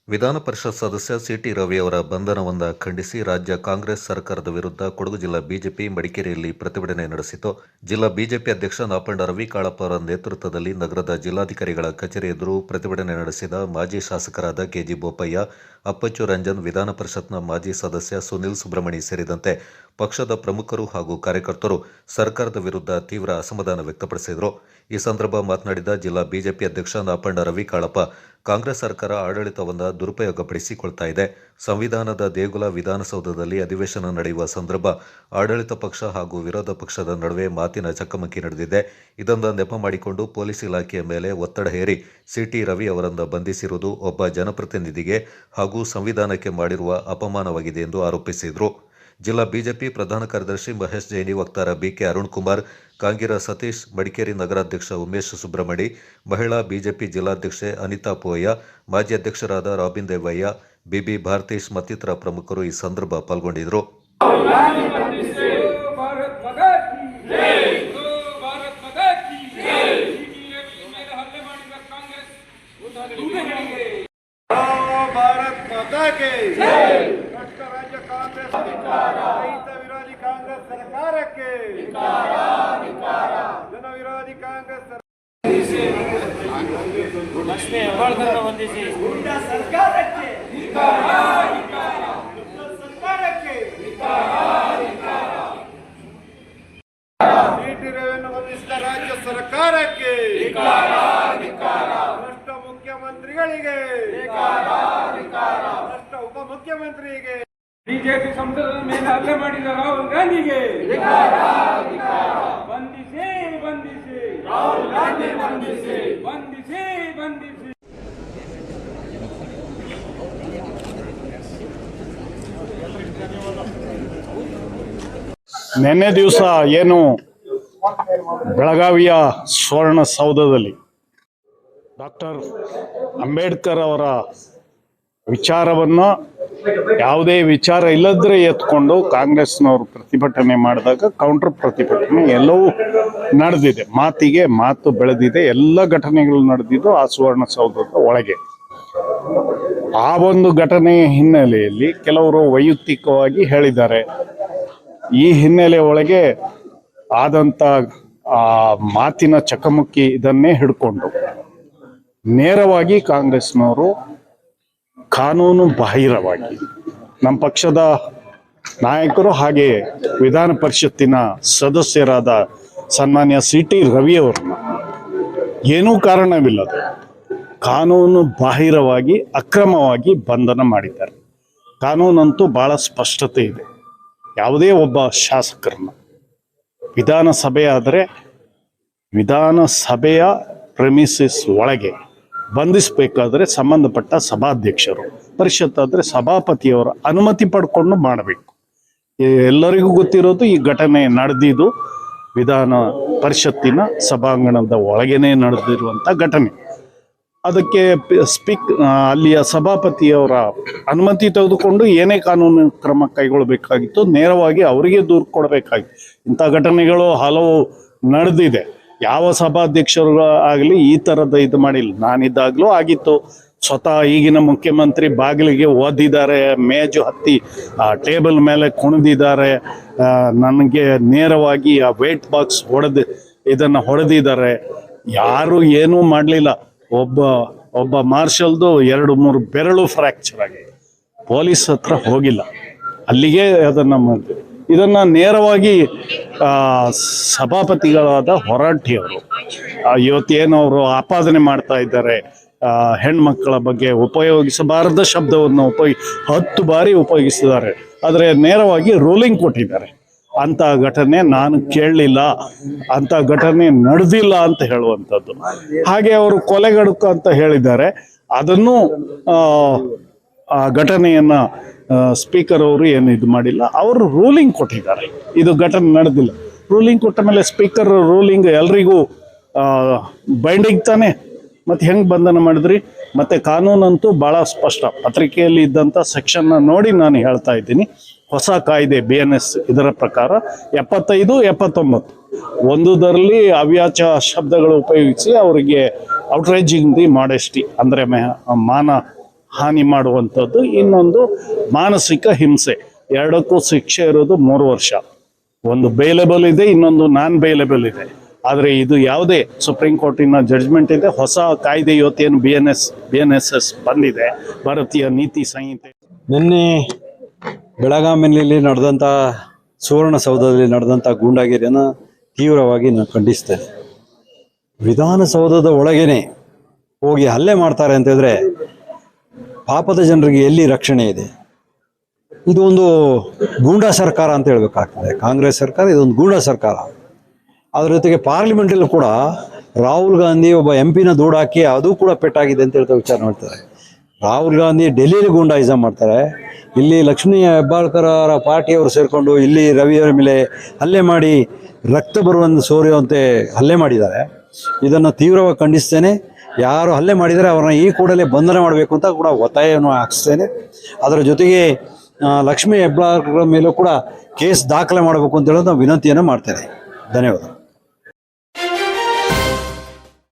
ವಿಧಾನ ಪರಿಷತ್ ಸದಸ್ಯ ಸಿಟಿ ರವಿ ಅವರ ಬಂಧನವನ್ನು ಖಂಡಿಸಿ ರಾಜ್ಯ ಕಾಂಗ್ರೆಸ್ ಸರ್ಕಾರದ ವಿರುದ್ಧ ಕೊಡಗು ಜಿಲ್ಲಾ ಬಿಜೆಪಿ ಮಡಿಕೇರಿಯಲ್ಲಿ ಪ್ರತಿಭಟನೆ ನಡೆಸಿತು. ಜಿಲ್ಲಾ ಬಿಜೆಪಿ ಅಧ್ಯಕ್ಷ ನಾಪಂಡ ರವಿ ಕಾಳಪ್ಪ ಅವರ ನೇತೃತ್ವದಲ್ಲಿ ನಗರದ ಜಿಲ್ಲಾಧಿಕಾರಿಗಳ ಕಚೇರಿ ಎದುರು ಪ್ರತಿಭಟನೆ ನಡೆಸಿದ ಮಾಜಿ ಶಾಸಕರಾದ ಕೆಜಿ ಬೋಪಯ್ಯ, ಅಪ್ಪಚ್ಚು ರಂಜನ್, ವಿಧಾನ ಪರಿಷತ್ನ ಮಾಜಿ ಸದಸ್ಯ ಸುನಿಲ್ ಸುಬ್ರಹ್ಮಣಿ ಸೇರಿದಂತೆ ಪಕ್ಷದ ಪ್ರಮುಖರು ಹಾಗೂ ಕಾರ್ಯಕರ್ತರು ಸರ್ಕಾರದ ವಿರುದ್ಧ ತೀವ್ರ ಅಸಮಾಧಾನ ವ್ಯಕ್ತಪಡಿಸಿದರು. ಈ ಸಂದರ್ಭ ಮಾತನಾಡಿದ ಜಿಲ್ಲಾ ಬಿಜೆಪಿ ಅಧ್ಯಕ್ಷ ನಾಪಂಡ ರವಿ ಕಾಳಪ್ಪ, ಕಾಂಗ್ರೆಸ್ ಸರ್ಕಾರ ಆಡಳಿತವನ್ನು ದುರುಪಯೋಗಪಡಿಸಿಕೊಳ್ತಾ ಇದೆ. ಸಂವಿಧಾನದ ದೇಗುಲ ವಿಧಾನಸೌಧದಲ್ಲಿ ಅಧಿವೇಶನ ನಡೆಯುವ ಸಂದರ್ಭ ಆಡಳಿತ ಪಕ್ಷ ಹಾಗೂ ವಿರೋಧ ಪಕ್ಷದ ನಡುವೆ ಮಾತಿನ ಚಕಮಕಿ ನಡೆದಿದೆ. ಇದನ್ನು ನೆಪ ಮಾಡಿಕೊಂಡು ಪೊಲೀಸ್ ಇಲಾಖೆಯ ಮೇಲೆ ಒತ್ತಡ ಹೇರಿ ಸಿಟಿ ರವಿ ಅವರನ್ನು ಬಂಧಿಸಿರುವುದು ಒಬ್ಬ ಜನಪ್ರತಿನಿಧಿಗೆ ಹಾಗೂ ಸಂವಿಧಾನಕ್ಕೆ ಮಾಡಿರುವ ಅಪಮಾನವಾಗಿದೆ ಎಂದು ಆರೋಪಿಸಿದರು. ಜಿಲ್ಲಾ ಬಿಜೆಪಿ ಪ್ರಧಾನ ಕಾರ್ಯದರ್ಶಿ ಮಹೇಶ್ ಜೈನಿ, ವಕ್ತಾರ ಬಿಕೆ ಅರುಣ್ ಕುಮಾರ್, ಕಾಂಗಿರ ಸತೀಶ್, ಮಡಿಕೇರಿ ನಗರಾಧ್ಯಕ್ಷ ಉಮೇಶ್ ಸುಬ್ರಹ್ಮಣಿ, ಮಹಿಳಾ ಬಿಜೆಪಿ ಜಿಲ್ಲಾಧ್ಯಕ್ಷೆ ಅನಿತಾ ಪೋಯ್ಯ, ಮಾಜಿ ಅಧ್ಯಕ್ಷರಾದ ರಾಬಿನ್ ದೇವಯ್ಯ, ಬಿಬಿ ಭಾರತೀಶ್ ಮತ್ತಿತರ ಪ್ರಮುಖರು ಈ ಸಂದರ್ಭ ಪಾಲ್ಗೊಂಡಿದ್ದರು. ರಾಜ್ಯ ಕಾಂಗ್ರೆಸ್ ರೈತ ವಿರೋಧಿ ಕಾಂಗ್ರೆಸ್ ಸರ್ಕಾರಕ್ಕೆ, ಜನ ವಿರೋಧಿ ಕಾಂಗ್ರೆಸ್ ಲಕ್ಷ್ಮೀ ಹೆಬ್ಬಾಳ್ಕರ್ ವಂದಿಸಿ ಸರ್ಕಾರಕ್ಕೆ ಸಿಟಿ ರವಿಯನ್ನು ವಂದಿಸಿದ ರಾಜ್ಯ ಸರ್ಕಾರಕ್ಕೆ, ಭ್ರಷ್ಟ ಮುಖ್ಯಮಂತ್ರಿಗಳಿಗೆ, ಭ್ರಷ್ಟ ಉಪಮುಖ್ಯಮಂತ್ರಿಗೆ, ಬಿಜೆಪಿ ಸಂಸದರ ಮೇಲೆ ಹಲ್ಲೆ ಮಾಡಿದ ರಾಹುಲ್ ಗಾಂಧಿಗೆ ಬಂಧಿಸಿ ಬಂಧಿಸಿ ರಾಹುಲ್ ಗಾಂಧಿ ಬಂಧಿಸಿ ಬಂಧಿಸಿ ಬಂಧಿಸಿ. ನಿನ್ನೆ ದಿವಸ ಏನು ಬೆಳಗಾವಿಯ ಸುವರ್ಣಸೌಧದಲ್ಲಿ ಡಾಕ್ಟರ್ ಅಂಬೇಡ್ಕರ್ ಅವರ ವಿಚಾರವನ್ನು ಯಾವುದೇ ವಿಚಾರ ಇಲ್ಲದ್ರೆ ಎತ್ಕೊಂಡು ಕಾಂಗ್ರೆಸ್ನವರು ಪ್ರತಿಭಟನೆ ಮಾಡಿದಾಗ ಕೌಂಟರ್ ಪ್ರತಿಭಟನೆ ಎಲ್ಲವೂ ನಡೆದಿದೆ. ಮಾತಿಗೆ ಮಾತು ಬೆಳೆದಿದೆ. ಎಲ್ಲ ಘಟನೆಗಳು ನಡೆದಿದ್ದು ಆ ಸುವರ್ಣಸೌಧದ ಒಳಗೆ. ಆ ಒಂದು ಘಟನೆಯ ಹಿನ್ನೆಲೆಯಲ್ಲಿ ಕೆಲವರು ವೈಯಕ್ತಿಕವಾಗಿ ಹೇಳಿದ್ದಾರೆ. ಈ ಹಿನ್ನೆಲೆ ಒಳಗೆ ಆದಂಥ ಮಾತಿನ ಚಕಮಕಿ ಇದನ್ನೇ ಹಿಡ್ಕೊಂಡು ನೇರವಾಗಿ ಕಾಂಗ್ರೆಸ್ನವರು ಕಾನೂನು ಬಾಹಿರವಾಗಿ ನಮ್ಮ ಪಕ್ಷದ ನಾಯಕರು ಹಾಗೆ ವಿಧಾನ ಪರಿಷತ್ತಿನ ಸದಸ್ಯರಾದ ಸನ್ಮಾನ್ಯ ಸಿಟಿ ರವಿಯವರನ್ನ ಏನೂ ಕಾರಣವಿಲ್ಲದೆ ಕಾನೂನು ಬಾಹಿರವಾಗಿ ಅಕ್ರಮವಾಗಿ ಬಂಧನ ಮಾಡಿದ್ದಾರೆ. ಕಾನೂನಂತೂ ಭಾಳ ಸ್ಪಷ್ಟತೆ ಇದೆ. ಯಾವುದೇ ಒಬ್ಬ ಶಾಸಕರನ್ನ ವಿಧಾನಸಭೆ ಆದರೆ ವಿಧಾನಸಭೆಯ ಪ್ರೆಮಿಸಿಸ್ ಒಳಗೆ ಬಂಧಿಸಬೇಕಾದ್ರೆ ಸಂಬಂಧಪಟ್ಟ ಸಭಾಧ್ಯಕ್ಷರು, ಪರಿಷತ್ ಆದರೆ ಸಭಾಪತಿಯವರ ಅನುಮತಿ ಪಡ್ಕೊಂಡು ಮಾಡಬೇಕು. ಎಲ್ಲರಿಗೂ ಗೊತ್ತಿರೋದು ಈ ಘಟನೆ ನಡೆದಿದ್ದು ವಿಧಾನ ಪರಿಷತ್ತಿನ ಸಭಾಂಗಣದ ಒಳಗೇನೆ ನಡೆದಿರುವಂಥ ಘಟನೆ. ಅದಕ್ಕೆ ಅಲ್ಲಿಯ ಸಭಾಪತಿಯವರ ಅನುಮತಿ ತೆಗೆದುಕೊಂಡು ಏನೇ ಕಾನೂನು ಕ್ರಮ ಕೈಗೊಳ್ಳಬೇಕಾಗಿತ್ತು, ನೇರವಾಗಿ ಅವರಿಗೆ ದೂರು ಕೊಡಬೇಕಾಗಿತ್ತು. ಇಂಥ ಘಟನೆಗಳು ಹಲವು ನಡೆದಿದೆ. ಯಾವ ಸಭಾಧ್ಯಕ್ಷರು ಆಗಲಿ ಈ ಥರದ ಇದು ಮಾಡಿಲ್ಲ. ನಾನಿದ್ದಾಗಲೂ ಆಗಿತ್ತು. ಸ್ವತಃ ಈಗಿನ ಮುಖ್ಯಮಂತ್ರಿ ಬಾಗಿಲಿಗೆ ಓದಿದ್ದಾರೆ, ಮೇಜು ಹತ್ತಿ ಟೇಬಲ್ ಮೇಲೆ ಕುಣಿದಿದ್ದಾರೆ, ನನಗೆ ನೇರವಾಗಿ ಆ ವೇಟ್ ಬಾಕ್ಸ್ ಇದನ್ನು ಹೊಡೆದಿದ್ದಾರೆ. ಯಾರು ಏನೂ ಮಾಡಲಿಲ್ಲ. ಒಬ್ಬ ಮಾರ್ಷಲ್ದು 2-3 ಬೆರಳು ಫ್ರ್ಯಾಕ್ಚರ್ ಆಗಿದೆ. ಪೊಲೀಸ್ ಹತ್ರ ಹೋಗಿಲ್ಲ, ಅಲ್ಲಿಗೆ ಅದನ್ನು ಮಾಡಿದೆ. ಇದನ್ನು ನೇರವಾಗಿ ಸಭಾಪತಿಗಳಾದ ಹೊರಾಟಿಯವರು ಇವತ್ತೇನು ಅವರು ಆಪಾದನೆ ಮಾಡ್ತಾ ಇದ್ದಾರೆ, ಹೆಣ್ಮಕ್ಕಳ ಬಗ್ಗೆ ಉಪಯೋಗಿಸಬಾರದ ಶಬ್ದವನ್ನು 10 ಬಾರಿ ಉಪಯೋಗಿಸಿದ್ದಾರೆ. ಆದರೆ ನೇರವಾಗಿ ರೂಲಿಂಗ್ ಕೊಟ್ಟಿದ್ದಾರೆ. ಅಂಥ ಘಟನೆ ನಾನು ಕೇಳಲಿಲ್ಲ, ಅಂಥ ಘಟನೆ ನಡೆದಿಲ್ಲ ಅಂತ ಹೇಳುವಂಥದ್ದು. ಹಾಗೆ ಅವರು ಕೊಲೆಗಡುಕು ಅಂತ ಹೇಳಿದ್ದಾರೆ. ಅದನ್ನು ಆ ಘಟನೆಯನ್ನು ಸ್ಪೀಕರ್ ಅವರು ಏನು ಇದು ಮಾಡಿಲ್ಲ, ಅವರು ರೂಲಿಂಗ್ ಕೊಟ್ಟಿದ್ದಾರೆ. ಇದು ಘಟನೆ ನಡೆದಿಲ್ಲ. ರೂಲಿಂಗ್ ಕೊಟ್ಟ ಮೇಲೆ ಸ್ಪೀಕರ್ ರೂಲಿಂಗ್ ಎಲ್ರಿಗೂ ಬೈಂಡಿಂಗ್ ತಾನೆ, ಮತ್ತು ಹೆಂಗೆ ಬಂಧನ ಮಾಡಿದ್ರಿ? ಮತ್ತು ಕಾನೂನಂತೂ ಭಾಳ ಸ್ಪಷ್ಟ. ಪತ್ರಿಕೆಯಲ್ಲಿ ಇದ್ದಂಥ ಸೆಕ್ಷನ್ನ ನೋಡಿ ನಾನು ಹೇಳ್ತಾ ಇದ್ದೀನಿ. ಹೊಸ ಕಾಯ್ದೆ BNS ಇದರ ಪ್ರಕಾರ 75, 79 ಒಂದುದರಲ್ಲಿ ಅವ್ಯಾಚ ಶಬ್ದಗಳು ಉಪಯೋಗಿಸಿ ಅವರಿಗೆ ಔಟ್ರೇಜಿಂಗ್ ದಿ ಮಾಡೆಸ್ಟಿ ಅಂದರೆ ಮಾನ ಹಾನಿ ಮಾಡುವಂಥದ್ದು, ಇನ್ನೊಂದು ಮಾನಸಿಕ ಹಿಂಸೆ. ಎರಡಕ್ಕೂ ಶಿಕ್ಷೆ ಇರೋದು 3 ವರ್ಷ. ಒಂದು ಬೇಲೆಬಲ್ ಇದೆ, ಇನ್ನೊಂದು ನಾನ್ ಬೇಲೆಬಲ್ ಇದೆ. ಆದರೆ ಇದು ಯಾವುದೇ ಸುಪ್ರೀಂ ಕೋರ್ಟಿನ ಜಡ್ಜ್ಮೆಂಟ್ ಇದೆ. ಹೊಸ ಕಾಯ್ದೆ ಇವತ್ತೇನು BNSS ಬಂದಿದೆ, ಭಾರತೀಯ ನೀತಿ ಸಂಹಿತೆ. ನಿನ್ನೆ ಬೆಳಗಾವಿಯಲ್ಲಿ ನಡೆದಂಥ ಸುವರ್ಣಸೌಧದಲ್ಲಿ ನಡೆದಂಥ ಗೂಂಡಾಗಿರಿಯನ್ನು ತೀವ್ರವಾಗಿ ನಾನು ಖಂಡಿಸ್ತೇನೆ. ವಿಧಾನಸೌಧದ ಒಳಗೇನೆ ಹೋಗಿ ಹಲ್ಲೆ ಮಾಡ್ತಾರೆ ಅಂತ ಹೇಳಿದ್ರೆ ಪಾಪದ ಜನರಿಗೆ ಎಲ್ಲಿ ರಕ್ಷಣೆ ಇದೆ? ಇದು ಒಂದು ಗೂಂಡಾ ಸರ್ಕಾರ ಅಂತ ಹೇಳ್ಬೇಕಾಗ್ತದೆ. ಕಾಂಗ್ರೆಸ್ ಸರ್ಕಾರ ಇದೊಂದು ಗೂಂಡಾ ಸರ್ಕಾರ. ಅದರ ಜೊತೆಗೆ ಪಾರ್ಲಿಮೆಂಟಲ್ಲೂ ಕೂಡ ರಾಹುಲ್ ಗಾಂಧಿ ಒಬ್ಬ MP ನ ದೂಡಾಕಿ ಅದು ಕೂಡ ಪೆಟ್ಟಾಗಿದೆ ಅಂತ ಹೇಳ್ತಾ ವಿಚಾರ ಮಾಡ್ತಾರೆ. ರಾಹುಲ್ ಗಾಂಧಿ ಡೆಲ್ಲಿಯಲ್ಲಿ ಗೂಂಡಾಯಿಸಮ್ ಮಾಡ್ತಾರೆ, ಇಲ್ಲಿ ಲಕ್ಷ್ಮೀ ಹೆಬ್ಬಾಳ್ಕರ್ ಅವರ ಪಾರ್ಟಿಯವರು ಸೇರಿಕೊಂಡು ಇಲ್ಲಿ ರವಿಯವರ ಮೇಲೆ ಹಲ್ಲೆ ಮಾಡಿ ರಕ್ತ ಬರುವಂತೆ ಸೋರಿಯುವಂತೆ ಹಲ್ಲೆ ಮಾಡಿದ್ದಾರೆ. ಇದನ್ನು ತೀವ್ರವಾಗಿ ಖಂಡಿಸ್ತೇನೆ. ಯಾರು ಹಲ್ಲೆ ಮಾಡಿದರೆ ಅವರನ್ನ ಈ ಕೂಡಲೇ ಬಂಧನ ಮಾಡಬೇಕು ಅಂತ ಕೂಡ ಒತ್ತಾಯವನ್ನು ಹಾಕಿಸ್ತೇನೆ. ಅದರ ಜೊತೆಗೆ ಲಕ್ಷ್ಮೀ ಹೆಬ್ಬಾಳ್ಕರ್ ಮೇಲೂ ಕೂಡ ಕೇಸ್ ದಾಖಲೆ ಮಾಡಬೇಕು ಅಂತ ಹೇಳೋದು ವಿನಂತಿಯನ್ನು ಮಾಡ್ತೇನೆ. ಧನ್ಯವಾದ.